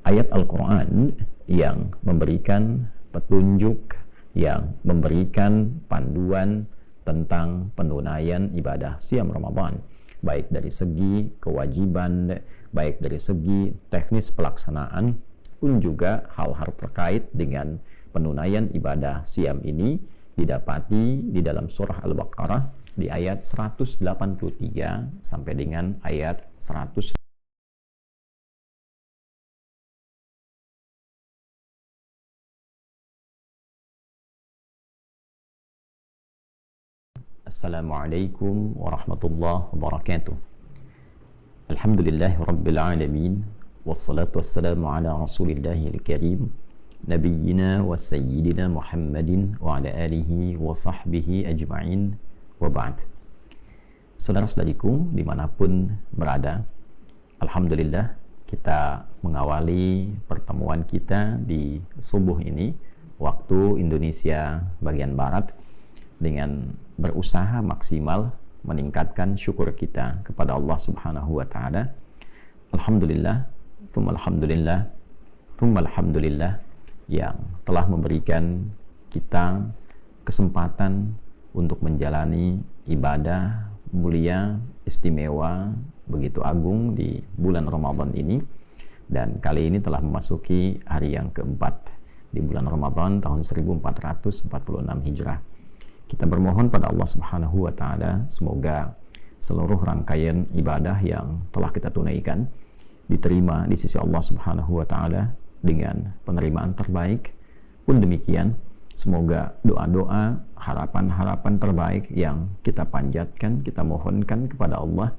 ayat Al-Quran yang memberikan petunjuk, yang memberikan panduan tentang penunaian ibadah siam Ramadan, baik dari segi kewajiban, baik dari segi teknis pelaksanaan, pun juga hal-hal terkait dengan penunaian ibadah siam ini didapati di dalam surah Al-Baqarah di ayat 183 sampai dengan ayat 100. Assalamualaikum warahmatullahi wabarakatuh. Alhamdulillahi rabbil alamin, wassalatu wassalamu ala rasulillahil karim, nabiyyina wa sayyidina Muhammadin wa ala alihi wa sahbihi ajma'in, wa ba'd. Saudara-saudariku dimanapun berada, alhamdulillah kita mengawali pertemuan kita di subuh ini waktu Indonesia bagian Barat dengan berusaha maksimal meningkatkan syukur kita kepada Allah Subhanahu wa taala. Alhamdulillah, tsumma alhamdulillah, tsumma alhamdulillah yang telah memberikan kita kesempatan untuk menjalani ibadah mulia, istimewa, begitu agung di bulan Ramadan ini. Dan kali ini telah memasuki hari yang keempat di bulan Ramadan tahun 1446 Hijrah. Kita bermohon pada Allah Subhanahu wa taala semoga seluruh rangkaian ibadah yang telah kita tunaikan diterima di sisi Allah Subhanahu wa taala dengan penerimaan terbaik. Pun demikian, semoga doa-doa, harapan-harapan terbaik yang kita panjatkan, kita mohonkan kepada Allah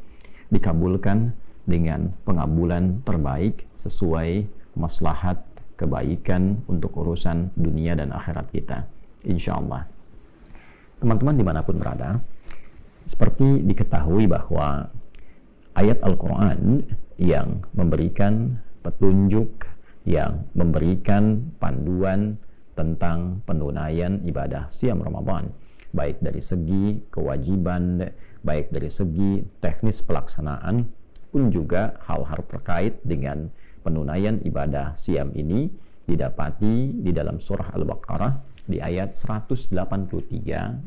dikabulkan dengan pengabulan terbaik sesuai maslahat kebaikan untuk urusan dunia dan akhirat kita, insyaallah. Teman-teman dimanapun berada, seperti diketahui bahwa ayat Al-Quran yang memberikan petunjuk, yang memberikan panduan tentang penunaian ibadah siam Ramadan, baik dari segi kewajiban, baik dari segi teknis pelaksanaan, pun juga hal-hal terkait dengan penunaian ibadah siam ini didapati di dalam surah Al-Baqarah di ayat 183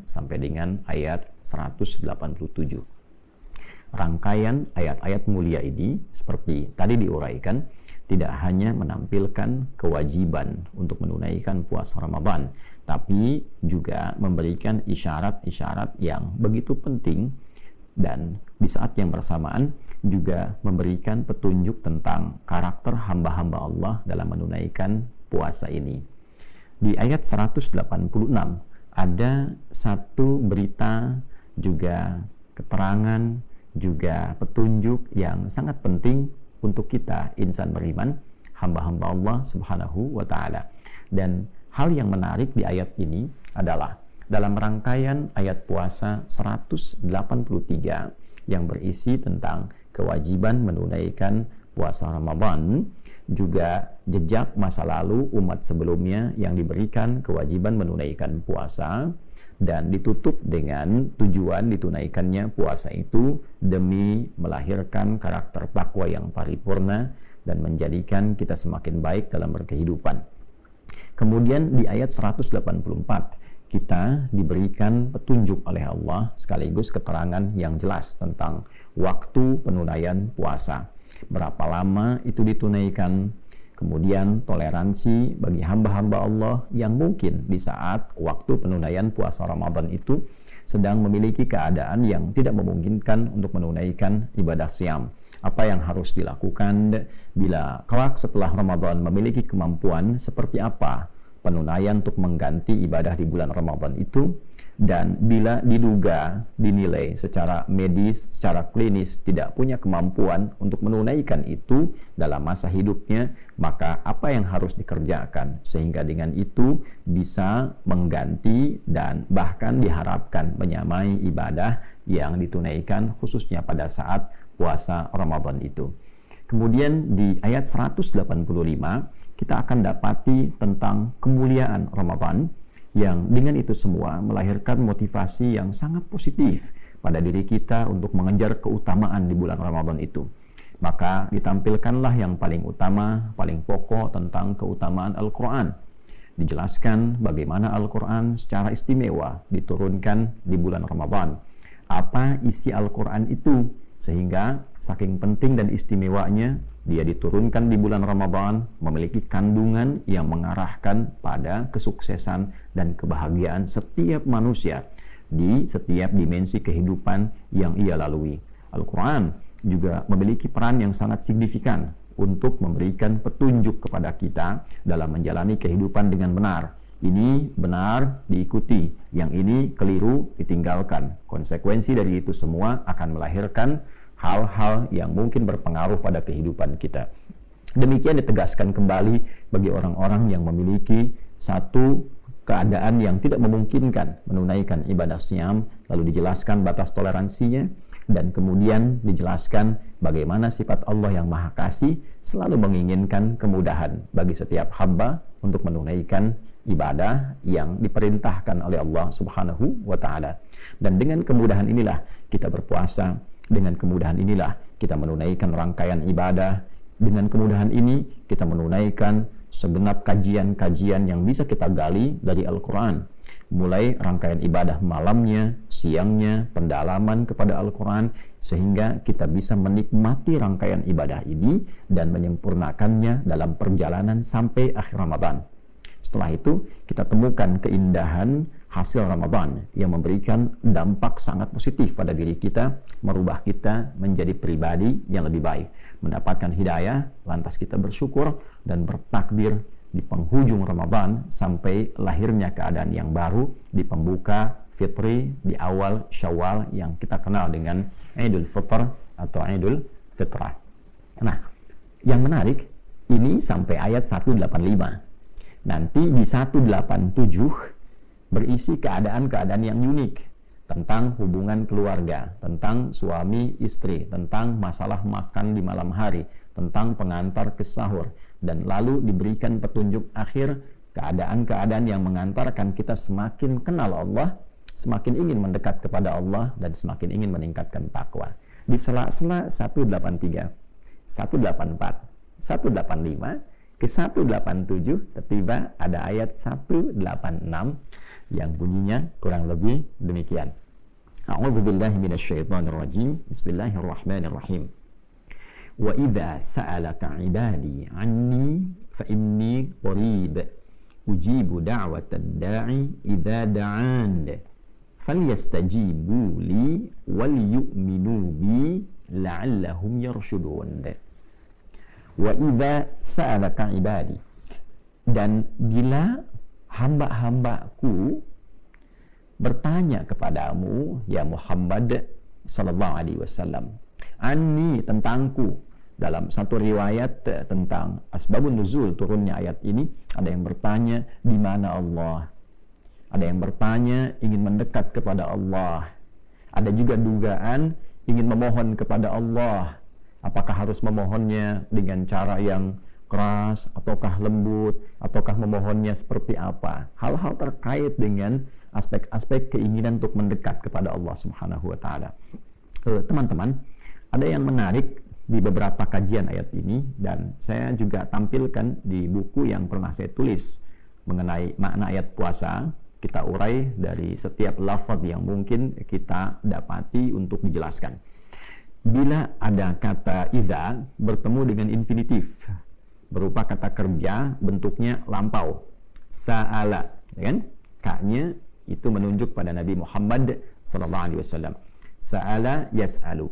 sampai dengan ayat 187. Rangkaian ayat-ayat mulia ini seperti tadi diuraikan tidak hanya menampilkan kewajiban untuk menunaikan puasa Ramadan, tapi juga memberikan isyarat-isyarat yang begitu penting, dan di saat yang bersamaan juga memberikan petunjuk tentang karakter hamba-hamba Allah dalam menunaikan puasa ini. Di ayat 186 ada satu berita, juga keterangan, juga petunjuk yang sangat penting untuk kita insan beriman, hamba-hamba Allah Subhanahu wa taala. Dan hal yang menarik di ayat ini adalah dalam rangkaian ayat puasa 183 yang berisi tentang kewajiban menunaikan puasa Ramadan, juga jejak masa lalu umat sebelumnya yang diberikan kewajiban menunaikan puasa, dan ditutup dengan tujuan ditunaikannya puasa itu demi melahirkan karakter takwa yang paripurna dan menjadikan kita semakin baik dalam berkehidupan. Kemudian di ayat 184 kita diberikan petunjuk oleh Allah sekaligus keterangan yang jelas tentang waktu penunaian puasa. Berapa lama itu ditunaikan, kemudian toleransi bagi hamba-hamba Allah yang mungkin di saat waktu penunaian puasa Ramadan itu sedang memiliki keadaan yang tidak memungkinkan untuk menunaikan ibadah siam. Apa yang harus dilakukan bila kelak setelah Ramadan memiliki kemampuan, seperti apa penunaian untuk mengganti ibadah di bulan Ramadan itu, dan bila diduga, dinilai secara medis, secara klinis tidak punya kemampuan untuk menunaikan itu dalam masa hidupnya, maka apa yang harus dikerjakan sehingga dengan itu bisa mengganti dan bahkan diharapkan menyamai ibadah yang ditunaikan khususnya pada saat puasa Ramadan itu. Kemudian di ayat 185 kita akan dapati tentang kemuliaan Ramadan yang dengan itu semua melahirkan motivasi yang sangat positif pada diri kita untuk mengejar keutamaan di bulan Ramadan itu. Maka ditampilkanlah yang paling utama, paling pokok tentang keutamaan Al-Quran. Dijelaskan bagaimana Al-Quran secara istimewa diturunkan di bulan Ramadan. Apa isi Al-Quran itu, sehingga saking penting dan istimewanya dia diturunkan di bulan Ramadan, memiliki kandungan yang mengarahkan pada kesuksesan dan kebahagiaan setiap manusia di setiap dimensi kehidupan yang ia lalui. Al-Quran juga memiliki peran yang sangat signifikan untuk memberikan petunjuk kepada kita dalam menjalani kehidupan dengan benar. Ini benar diikuti, yang ini keliru ditinggalkan. Konsekuensi dari itu semua akan melahirkan hal-hal yang mungkin berpengaruh pada kehidupan kita. Demikian ditegaskan kembali bagi orang-orang yang memiliki satu keadaan yang tidak memungkinkan menunaikan ibadah siam, lalu dijelaskan batas toleransinya, dan kemudian dijelaskan bagaimana sifat Allah yang Maha Kasih selalu menginginkan kemudahan bagi setiap hamba untuk menunaikan ibadah yang diperintahkan oleh Allah Subhanahu wa Ta'ala. Dan dengan kemudahan inilah kita berpuasa, dengan kemudahan inilah kita menunaikan rangkaian ibadah, dengan kemudahan ini kita menunaikan segenap kajian-kajian yang bisa kita gali dari Al-Quran, mulai rangkaian ibadah malamnya, siangnya, pendalaman kepada Al-Quran, sehingga kita bisa menikmati rangkaian ibadah ini dan menyempurnakannya dalam perjalanan sampai akhir Ramadan. Setelah itu kita temukan keindahan hasil Ramadan yang memberikan dampak sangat positif pada diri kita, merubah kita menjadi pribadi yang lebih baik, mendapatkan hidayah, lantas kita bersyukur dan bertakbir di penghujung Ramadan sampai lahirnya keadaan yang baru di pembuka fitri di awal Syawal yang kita kenal dengan Idul Fitr atau Idul Fitrah. Nah, yang menarik ini sampai ayat 185. Nanti di 187 berisi keadaan-keadaan yang unik tentang hubungan keluarga, tentang suami istri, tentang masalah makan di malam hari, tentang pengantar ke sahur, dan lalu diberikan petunjuk akhir keadaan-keadaan yang mengantarkan kita semakin kenal Allah, semakin ingin mendekat kepada Allah, dan semakin ingin meningkatkan takwa. Di sela-sela 183, 184, 185 ke 187 tiba ada ayat 186 yang bunyinya kurang lebih demikian. A'udzubillahi minasyaitonirrajim. Bismillahirrahmanirrahim. Wa idza sa'alaka 'ibadi 'anni fa inni qarib ujibu da'watad da'i idza da'an falyastajibu li wal yu'minu bi la'allahum yarshudun. Wa idza sa'alaka 'ibadi, dan bila hamba-hambaku bertanya kepadamu ya Muhammad sallallahu alaihi wasallam, anni, tentangku. Dalam satu riwayat tentang asbabun nuzul turunnya ayat ini, ada yang bertanya di mana Allah, ada yang bertanya ingin mendekat kepada Allah, ada juga dugaan ingin memohon kepada Allah. Apakah harus memohonnya dengan cara yang keras, ataukah lembut, ataukah memohonnya seperti apa? Hal-hal terkait dengan aspek-aspek keinginan untuk mendekat kepada Allah Subhanahu wa Ta'ala. Teman-teman, ada yang menarik di beberapa kajian ayat ini, dan saya juga tampilkan di buku yang pernah saya tulis mengenai makna ayat puasa. Kita urai dari setiap lafaz yang mungkin kita dapati untuk dijelaskan. Bila ada kata idza bertemu dengan infinitif berupa kata kerja bentuknya lampau, sa'ala, kan? Ka-nya itu menunjuk pada Nabi Muhammad sallallahu alaihi wasallam. Sa'ala yas'alu.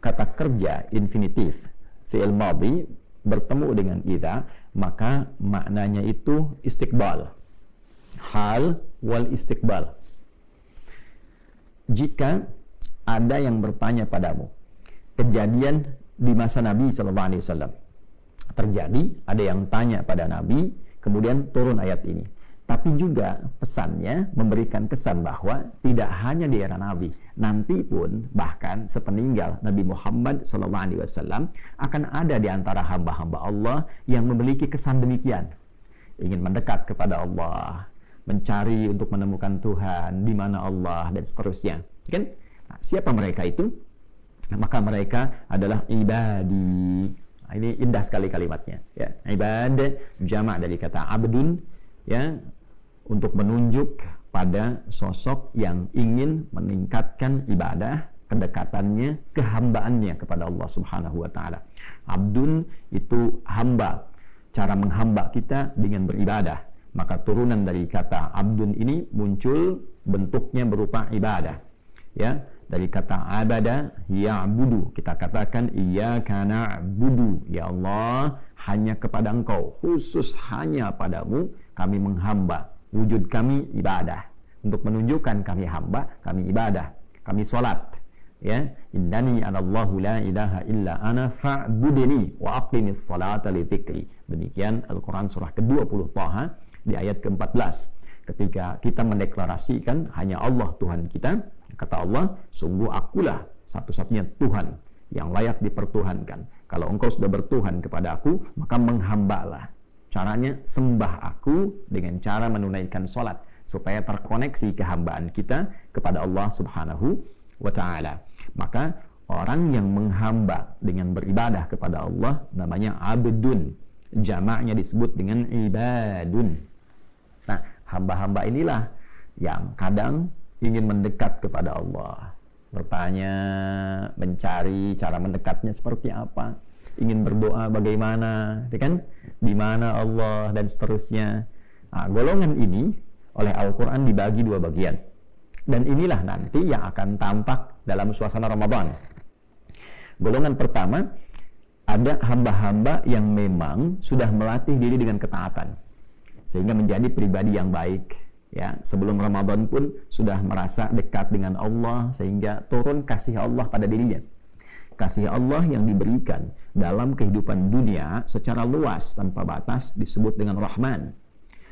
Kata kerja infinitif fi'il madhi bertemu dengan idza, maka maknanya itu istiqbal. Hal wal istiqbal. Jika ada yang bertanya padamu, kejadian di masa Nabi SAW terjadi, ada yang tanya pada Nabi, kemudian turun ayat ini. Tapi juga pesannya memberikan kesan bahwa tidak hanya di era Nabi, nanti pun bahkan sepeninggal Nabi Muhammad SAW akan ada di antara hamba-hamba Allah yang memiliki kesan demikian, ingin mendekat kepada Allah, mencari untuk menemukan Tuhan, di mana Allah, dan seterusnya. Kan? Nah, siapa mereka itu? maka mereka adalah ibadi. Ini indah sekali kalimatnya, ya. Ibad jamak dari kata abdun, ya, untuk menunjuk pada sosok yang ingin meningkatkan ibadah, kedekatannya, kehambaannya kepada Allah Subhanahu wa taala. Abdun itu hamba, cara menghamba kita dengan beribadah. Maka turunan dari kata abdun ini muncul bentuknya berupa ibadah, ya. Dari kata abada ya'budu, kita katakan iyyaka na'budu, ya Allah, hanya kepada Engkau, khusus hanya padamu kami menghamba. Wujud kami ibadah, untuk menunjukkan kami hamba, kami ibadah, kami salat, ya. Innani anallahu la ilaha illa ana fa'budni wa aqimis salata li dzikri. Demikian Al-Qur'an surah ke-20 Thaha di ayat ke-14. Ketika kita mendeklarasikan hanya Allah Tuhan kita, kata Allah, sungguh akulah satu-satunya Tuhan yang layak dipertuhankan. Kalau engkau sudah bertuhan kepada aku, maka menghambalah. Caranya sembah aku dengan cara menunaikan sholat, supaya terkoneksi kehambaan kita kepada Allah Subhanahu wa ta'ala. Maka orang yang menghamba dengan beribadah kepada Allah namanya abdun. Jamaknya disebut dengan ibadun. Nah, hamba-hamba inilah yang kadang ingin mendekat kepada Allah, bertanya, mencari cara mendekatnya seperti apa, ingin berdoa bagaimana, kan? Di mana Allah, dan seterusnya. Nah, golongan ini oleh Al-Quran dibagi dua bagian, dan inilah nanti yang akan tampak dalam suasana Ramadan. Golongan pertama, ada hamba-hamba yang memang sudah melatih diri dengan ketaatan, sehingga menjadi pribadi yang baik, ya. Sebelum Ramadan pun sudah merasa dekat dengan Allah, sehingga turun kasih Allah pada dirinya. Kasih Allah yang diberikan dalam kehidupan dunia secara luas tanpa batas disebut dengan Rahman.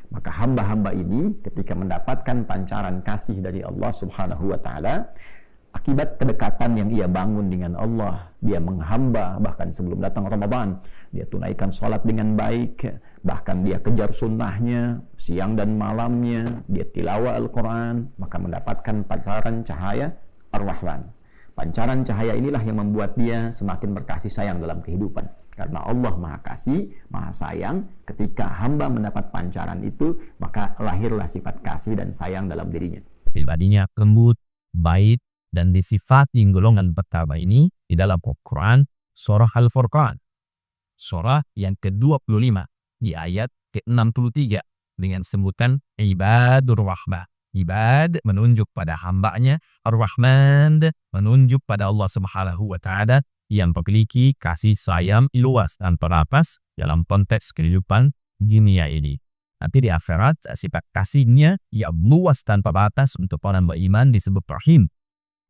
Maka hamba-hamba ini ketika mendapatkan pancaran kasih dari Allah Subhanahu wa ta'ala, akibat kedekatan yang ia bangun dengan Allah, dia menghamba bahkan sebelum datang Ramadan, dia tunaikan sholat dengan baik, bahkan dia kejar sunnahnya siang dan malamnya, dia tilawah Al-Quran, maka mendapatkan pancaran cahaya Ar-Rahman. Pancaran cahaya inilah yang membuat dia semakin berkasih sayang dalam kehidupan, karena Allah Maha Kasih, Maha Sayang. Ketika hamba mendapat pancaran itu, maka lahirlah sifat kasih dan sayang dalam dirinya. Pribadinya lembut, baik, dan disifati golongan pertama ini di dalam Al-Quran surah Al-Furqan, surah yang ke-25 di ayat ke-63 dengan sebutan ibadur rahmah. Ibad menunjuk pada hambanya, Ar-Rahman menunjuk pada Allah Subhanahu wa ta'ala yang memiliki kasih sayang luas tanpa batas dalam konteks kehidupan dunia ini. Nanti di akhirat sifat kasihnya yang luas tanpa batas untuk orang beriman disebut Rahim.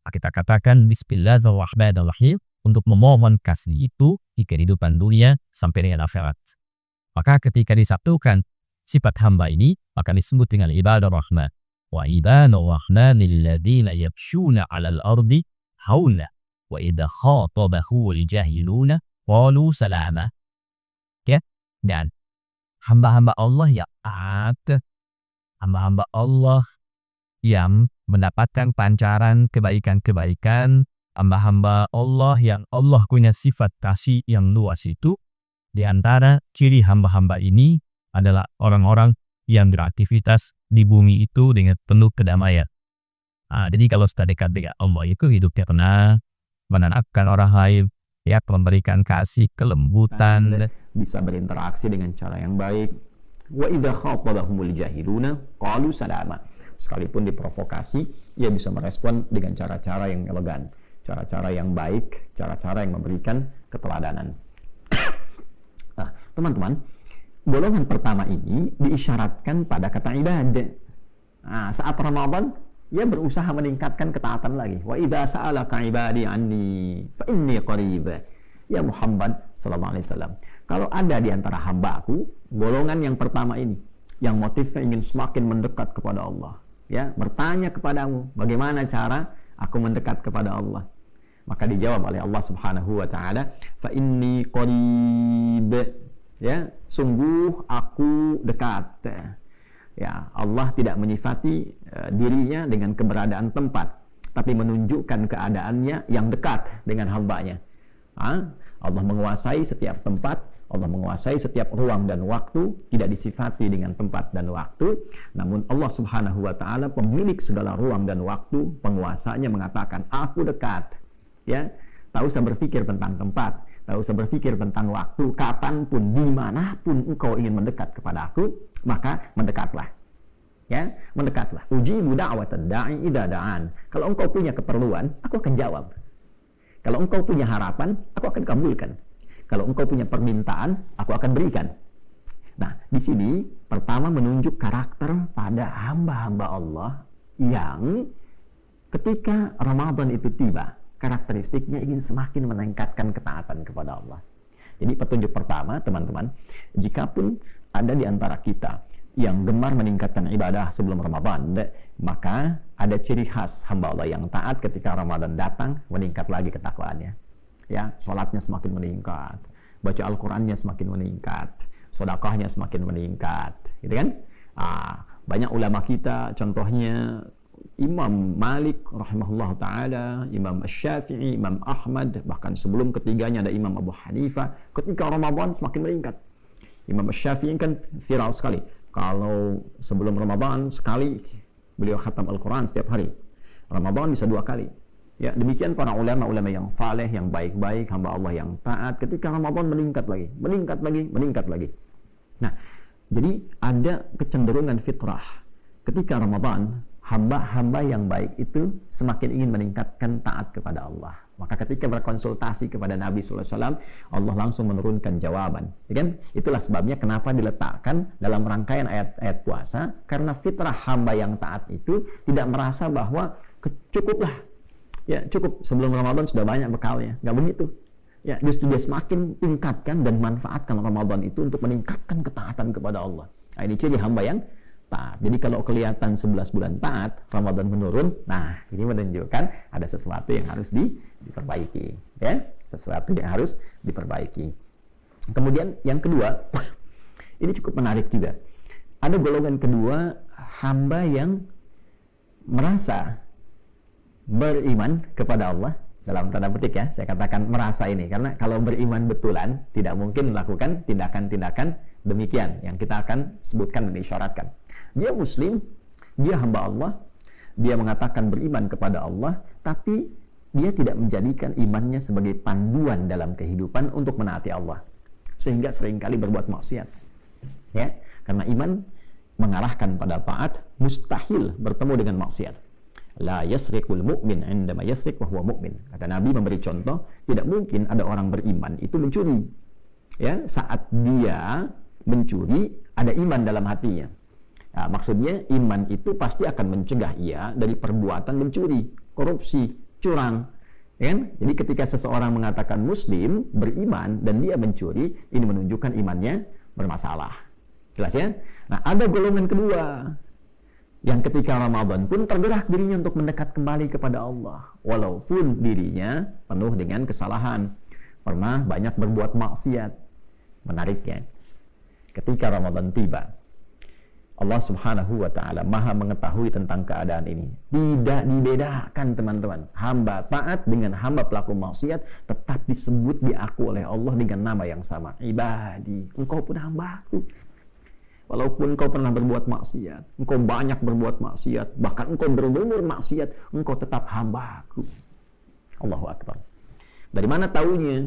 Kita katakan Bismillahirrahmanirrahim untuk memohon kasih itu di kehidupan dunia sampai dengan akhirat. Maka ketika disatukan sifat hamba ini, maka disebut dengan ibadah rahmah. Wa ibadur rahmanil ladzina yamshuna 'alal ardi hauna wa idza khatabahul jahiluna qalu salama. Ya, dan hamba-hamba Allah yang taat, hamba-hamba Allah yang mendapatkan pancaran kebaikan-kebaikan, hamba-hamba Allah yang Allah punya sifat kasih yang luas itu. Di antara ciri hamba-hamba ini adalah orang-orang yang beraktivitas di bumi itu dengan penuh kedamaian. Jadi kalau sudah dekat dengan Allah itu hidupnya tenang, menenangkan orang lain, ya, memberikan kasih, kelembutan, bisa berinteraksi dengan cara yang baik. Wa idza khatabahumul jahiluna qalu salama. Sekalipun diprovokasi, ia bisa merespon dengan cara-cara yang elegan, cara-cara yang baik, cara-cara yang memberikan keteladanan. Nah, teman-teman, golongan pertama ini diisyaratkan pada kata ibadah. Nah, saat Ramadan, ia berusaha meningkatkan ketaatan lagi. Wa idza sa'alaka ibadi anni fa inni qarib. Ya Muhammad sallallahu alaihi wasallam, kalau ada di antara hamba-Aku golongan yang pertama ini, yang motifnya ingin semakin mendekat kepada Allah, ya, bertanya kepadamu, bagaimana cara aku mendekat kepada Allah? Maka dijawab oleh Allah Subhanahu wa ta'ala, fa inni qarib, ya, sungguh aku dekat. Ya, Allah tidak menyifati dirinya dengan keberadaan tempat, tapi menunjukkan keadaannya yang dekat dengan hambanya. Allah menguasai setiap tempat, Allah menguasai setiap ruang dan waktu, tidak disifati dengan tempat dan waktu. Namun Allah Subhanahu wa taala pemilik segala ruang dan waktu, penguasanya mengatakan, "Aku dekat." Ya, tak usah berpikir tentang tempat, tak usah berpikir tentang waktu, kapanpun, dimanapun engkau ingin mendekat kepada aku, maka mendekatlah. Ya, mendekatlah. Ujibu da'watad da'i idza da'an. Kalau engkau punya keperluan, aku akan jawab. Kalau engkau punya harapan, aku akan kabulkan. Kalau engkau punya permintaan, aku akan berikan. Nah, di sini pertama menunjuk karakter pada hamba-hamba Allah yang ketika Ramadan itu tiba, karakteristiknya ingin semakin meningkatkan ketaatan kepada Allah. Jadi petunjuk pertama, teman-teman, jikapun ada di antara kita yang gemar meningkatkan ibadah sebelum Ramadan, maka ada ciri khas hamba Allah yang taat ketika Ramadan datang, meningkat lagi ketakwaannya. Ya, sholatnya semakin meningkat, baca Al-Qurannya semakin meningkat, sedekahnya semakin meningkat, gitu kan? Banyak ulama kita, contohnya Imam Malik rahimahullah ta'ala, Imam Asy-Syafi'i, Imam Ahmad, bahkan sebelum ketiganya ada Imam Abu Hanifah, ketika Ramadan semakin meningkat. Imam Asy-Syafi'i kan viral sekali, kalau sebelum Ramadan sekali beliau khatam Al-Quran setiap hari, Ramadan bisa 2 kali. Ya, demikian para ulama-ulama yang saleh, yang baik-baik, hamba Allah yang taat, ketika Ramadan meningkat lagi, meningkat lagi, meningkat lagi. Nah, jadi ada kecenderungan fitrah. Ketika Ramadan, hamba-hamba yang baik itu semakin ingin meningkatkan taat kepada Allah. Maka ketika berkonsultasi kepada Nabi SAW, Allah langsung menurunkan jawaban. Ya kan? Itulah sebabnya kenapa diletakkan dalam rangkaian ayat-ayat puasa, karena fitrah hamba yang taat itu tidak merasa bahwa cukuplah. Ya, cukup sebelum Ramadan sudah banyak bekalnya. Nggak begitu. Ya, justru dia semakin tingkatkan dan manfaatkan Ramadan itu untuk meningkatkan ketaatan kepada Allah. Nah, ini ciri hamba yang taat. Jadi kalau kelihatan 11 bulan taat, Ramadan menurun, nah ini menunjukkan ada sesuatu yang harus diperbaiki. Ya, sesuatu yang harus diperbaiki. Kemudian yang kedua, ini cukup menarik juga. Ada golongan kedua, hamba yang merasa beriman kepada Allah, dalam tanda petik ya, saya katakan merasa ini, karena kalau beriman betulan tidak mungkin melakukan tindakan-tindakan demikian yang kita akan sebutkan dan disyaratkan. Dia muslim, dia hamba Allah, dia mengatakan beriman kepada Allah, tapi dia tidak menjadikan imannya sebagai panduan dalam kehidupan untuk menaati Allah, sehingga seringkali berbuat maksiat. Ya, karena iman mengarahkan pada taat, mustahil bertemu dengan maksiat. La yasriqul mu'min indama yasriq wa huwa mu'min. Kata Nabi memberi contoh, tidak mungkin ada orang beriman itu mencuri. Ya, saat dia mencuri ada iman dalam hatinya. Nah, maksudnya iman itu pasti akan mencegah ia dari perbuatan mencuri, korupsi, curang. Ya kan? Jadi ketika seseorang mengatakan muslim, beriman, dan dia mencuri, ini menunjukkan imannya bermasalah. Jelas ya? Nah, ada golongan kedua yang ketika Ramadan pun tergerak dirinya untuk mendekat kembali kepada Allah, walaupun dirinya penuh dengan kesalahan, pernah banyak berbuat maksiat. Menariknya, ketika Ramadan tiba, Allah Subhanahu wa ta'ala maha mengetahui tentang keadaan ini. Tidak dibedakan, teman-teman. Hamba taat dengan hamba pelaku maksiat tetap disebut, diaku oleh Allah dengan nama yang sama. Ibadi, engkau pun hambaku. Walaupun engkau pernah berbuat maksiat, engkau banyak berbuat maksiat, bahkan engkau berumur maksiat, engkau tetap hambaku. Allahu Akbar. Dari mana taunya?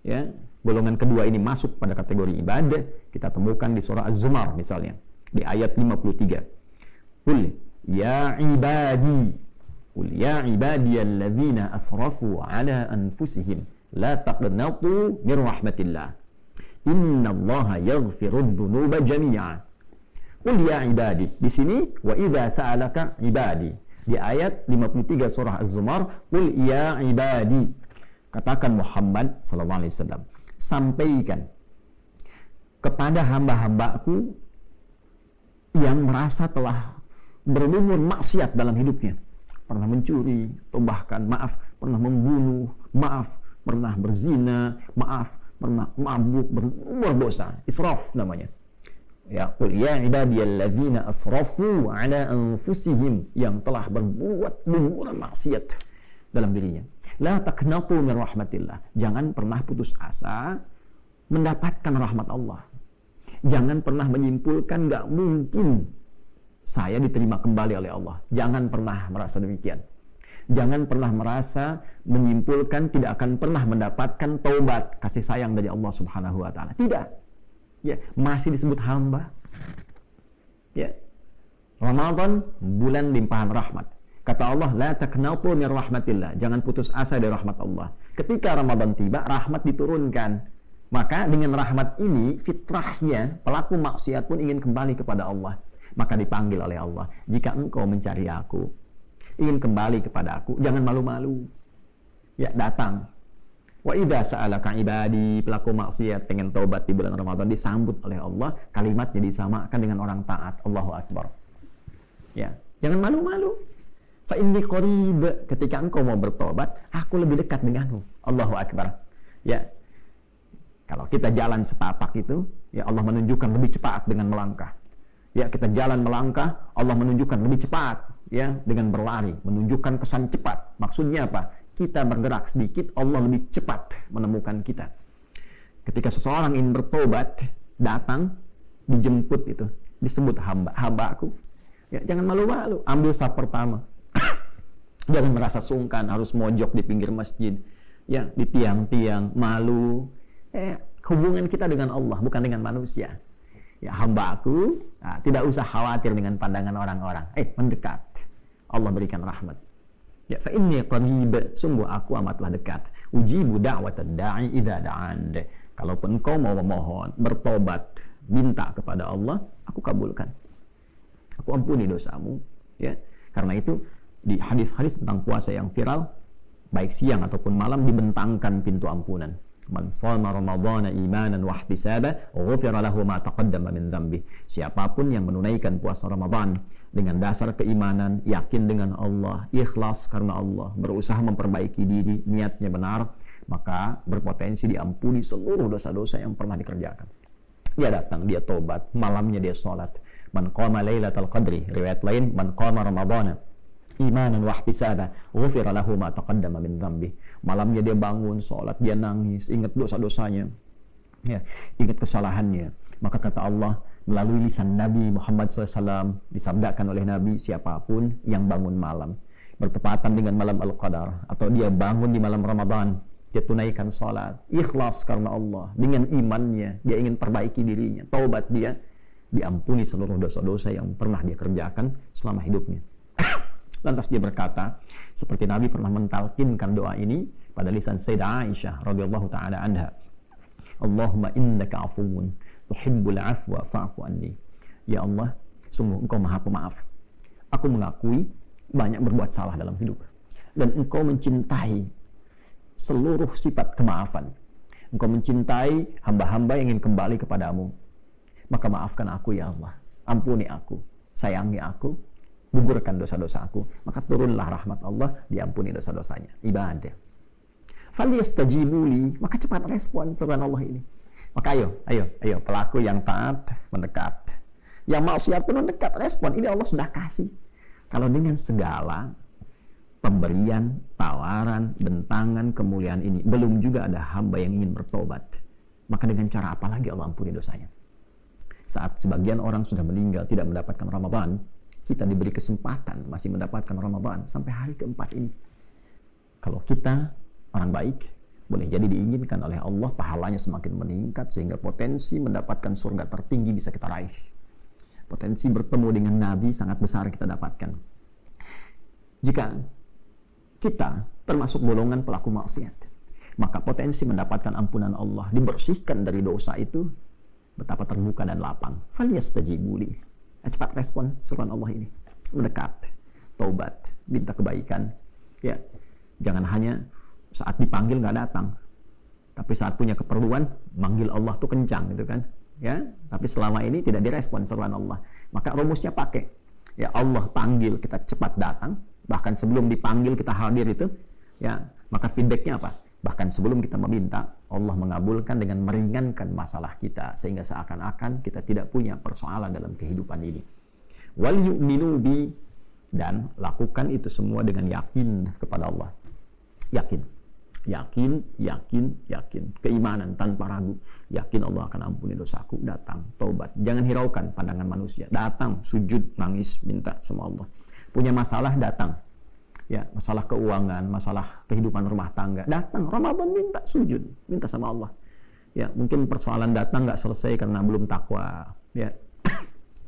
Ya, golongan kedua ini masuk pada kategori ibadah. Kita temukan di surah Az-Zumar misalnya, di ayat 53. Qul ya ibadi, qul ya ibadiyalladzina asrafu ala anfusihim, la taqnatu min rahmatillah. Innallaha yaghfirudz dzunuba jami'a. Qul ya ibadi. Di sini wa idza sa'alaka ibadi. Di ayat 53 surah Az-Zumar, qul ya ibadi. Katakan Muhammad sallallahu alaihi wasallam, sampaikan kepada hamba-hambaku yang merasa telah berumur maksiat dalam hidupnya. Pernah mencuri, atau bahkan maaf, pernah membunuh, maaf, pernah berzina, maaf, pernah mabuk, berumur dosa, israf namanya. Ya, qul ya ibadiyalladzina asrafu ala anfusihim, yang telah berbuat gumuran maksiat dalam dirinya. La taqnatu min rahmatillah. Jangan pernah putus asa mendapatkan rahmat Allah. Jangan pernah menyimpulkan nggak mungkin saya diterima kembali oleh Allah. Jangan pernah merasa demikian. Jangan pernah merasa menyimpulkan tidak akan pernah mendapatkan taubat, kasih sayang dari Allah Subhanahu wa taala. Tidak. Ya, masih disebut hamba. Ya. Ramadan bulan limpahan rahmat. Kata Allah, la taqnatu min rahmatillah. Jangan putus asa dari rahmat Allah. Ketika Ramadan tiba, rahmat diturunkan. Maka dengan rahmat ini, fitrahnya pelaku maksiat pun ingin kembali kepada Allah. Maka dipanggil oleh Allah, jika engkau mencari aku, ingin kembali kepada aku, jangan malu-malu. Ya, datang. Wa idza sa'alaka ibadi, pelaku maksiat pengen taubat di bulan Ramadan, disambut oleh Allah, kalimatnya disamakan dengan orang taat. Allahu Akbar. Ya, jangan malu-malu. Fa inni qarib, ketika engkau mau bertobat, aku lebih dekat denganmu. Allahu Akbar. Ya. Kalau kita jalan setapak itu, ya Allah menunjukkan lebih cepat dengan melangkah. Ya, kita jalan melangkah, Allah menunjukkan lebih cepat, ya, dengan berlari, menunjukkan kesan cepat. Maksudnya apa? Kita bergerak sedikit, Allah lebih cepat menemukan kita. Ketika seseorang ingin bertobat, datang, dijemput itu, disebut hamba, hambaku. Ya, jangan malu-malu, ambil saf pertama. Jangan merasa sungkan, harus mojok di pinggir masjid, ya, di tiang-tiang, malu. Hubungan kita dengan Allah, bukan dengan manusia. Ya, hambaku, nah, tidak usah khawatir dengan pandangan orang-orang. Mendekat. Allah berikan rahmat. Ya, fa inni qarib, sungguh aku amatlah dekat. Ujibu da'watad da'i idza da'an. Kalaupun engkau mau memohon, bertobat, minta kepada Allah, aku kabulkan. Aku ampuni dosamu, ya. Karena itu di hadis-hadis tentang puasa yang viral, baik siang ataupun malam, dibentangkan pintu ampunan. Man shoma ramadhana imanan wa ihtisaba ghufira lahu ma taqaddama min dhanbi. Siapapun yang menunaikan puasa Ramadan dengan dasar keimanan, yakin dengan Allah, ikhlas karena Allah, berusaha memperbaiki diri, niatnya benar, maka berpotensi diampuni seluruh dosa-dosa yang pernah dikerjakan. Dia datang, dia tobat, malamnya dia sholat. Man qama lailatal qadri, riwayat lain, man qama ramadhana imanan wa ihtisaba ghufira lahu ma taqaddama min dhanbi. Malamnya dia bangun sholat, dia nangis, ingat dosa-dosanya, ya, ingat kesalahannya. Maka kata Allah melalui lisan Nabi Muhammad SAW, disabdakan oleh Nabi, siapapun yang bangun malam bertepatan dengan malam Al-Qadar, atau dia bangun di malam Ramadan, dia tunaikan sholat, ikhlas karena Allah, dengan imannya, dia ingin perbaiki dirinya, taubat dia, diampuni seluruh dosa-dosa yang pernah dia kerjakan selama hidupnya. Lantas dia berkata, seperti Nabi pernah mentalkinkan doa ini pada lisan Sayyidah Aisyah radhiyallahu taala anha, Allahumma innaka afuwun tuhibbul afwa fa'fu anni. Ya Allah, sungguh engkau maha pemaaf. Aku mengakui banyak berbuat salah dalam hidup, dan engkau mencintai seluruh sifat kemaafan. Engkau mencintai hamba-hamba yang ingin kembali kepadamu. Maka maafkan aku ya Allah, ampuni aku, sayangi aku, gugurkan dosa-dosa aku. Maka turunlah rahmat Allah, diampuni dosa-dosanya. Ibadah. Falyastajibuli, maka cepat respon seruan Allah ini. Maka ayo pelaku yang taat mendekat, yang maksiat pun mendekat, respon. Ini Allah sudah kasih. Kalau dengan segala pemberian, tawaran, bentangan, kemuliaan ini, belum juga ada hamba yang ingin bertobat, maka dengan cara apa lagi Allah ampuni dosanya? Saat sebagian orang sudah meninggal tidak mendapatkan Ramadan, kita diberi kesempatan masih mendapatkan Ramadan sampai hari keempat ini. Kalau kita orang baik, boleh jadi diinginkan oleh Allah pahalanya semakin meningkat sehingga potensi mendapatkan surga tertinggi bisa kita raih. Potensi bertemu dengan Nabi sangat besar kita dapatkan. Jika kita termasuk golongan pelaku maksiat, maka potensi mendapatkan ampunan Allah, dibersihkan dari dosa itu betapa terbuka dan lapang. Falyastajibuli. Cepat respon seruan Allah ini, mendekat, taubat, minta kebaikan. Ya, jangan hanya saat dipanggil nggak datang, tapi saat punya keperluan manggil Allah tuh kencang gitu kan, ya. Tapi selama ini tidak direspon seruan Allah, maka rumusnya pakai, ya, Allah panggil kita cepat datang, bahkan sebelum dipanggil kita hadir itu, ya. Maka feedbacknya apa? Bahkan sebelum kita meminta, Allah mengabulkan dengan meringankan masalah kita sehingga seakan-akan kita tidak punya persoalan dalam kehidupan ini. Wal yu'minu bi, dan lakukan itu semua dengan yakin kepada Allah. Yakin, keimanan tanpa ragu. Yakin Allah akan ampuni dosaku, datang taubat. Jangan hiraukan pandangan manusia, datang sujud, nangis, minta sama Allah. Punya masalah, datang. Ya, masalah keuangan, masalah kehidupan rumah tangga, datang Ramadan, minta sujud, minta sama Allah. Ya, mungkin persoalan datang nggak selesai karena belum takwa, ya.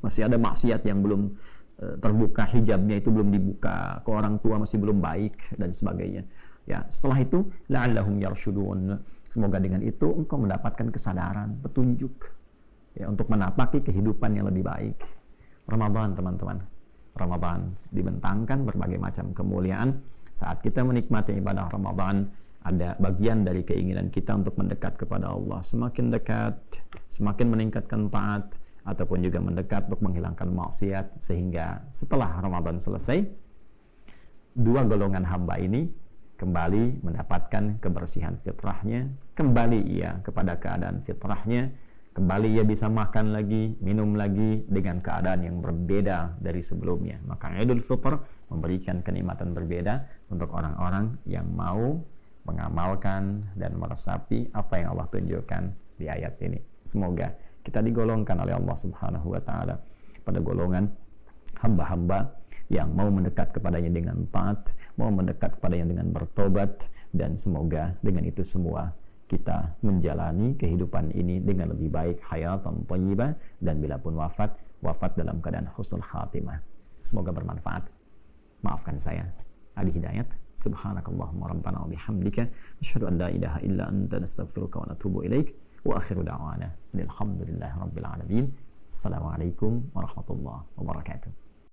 Masih ada maksiat yang belum terbuka, hijabnya itu belum dibuka, ke orang tua masih belum baik dan sebagainya. Ya, setelah itu la'allahum yarshudun. Semoga dengan itu engkau mendapatkan kesadaran, petunjuk, ya, untuk menapaki kehidupan yang lebih baik. Ramadan, teman-teman. Ramadan dibentangkan berbagai macam kemuliaan. Saat kita menikmati ibadah Ramadan, ada bagian dari keinginan kita untuk mendekat kepada Allah. Semakin dekat, semakin meningkatkan taat, ataupun juga mendekat untuk menghilangkan maksiat, sehingga setelah Ramadan selesai, dua golongan hamba ini kembali mendapatkan kebersihan fitrahnya, kembali ia kepada keadaan fitrahnya, kembali ia bisa makan lagi, minum lagi dengan keadaan yang berbeda dari sebelumnya. Maka Idul Fitr memberikan kenikmatan berbeda untuk orang-orang yang mau mengamalkan dan meresapi apa yang Allah tunjukkan di ayat ini. Semoga kita digolongkan oleh Allah Subhanahu wa taala pada golongan hamba-hamba yang mau mendekat kepadanya dengan taat, mau mendekat kepadanya dengan bertobat, dan semoga dengan itu semua kita menjalani kehidupan ini dengan lebih baik, hayatan thayyibah, dan bila pun wafat dalam keadaan husnul khatimah. Semoga bermanfaat. Maafkan saya, Adi Hidayat. Subhanakallahumma rabbana wa bihamdika asyhadu an la ilaha illa anta nastaghfiruka wa natubu ilaik. Wa akhiru da'wana alhamdulillahi rabbil alamin. Assalamualaikum warahmatullahi wabarakatuh.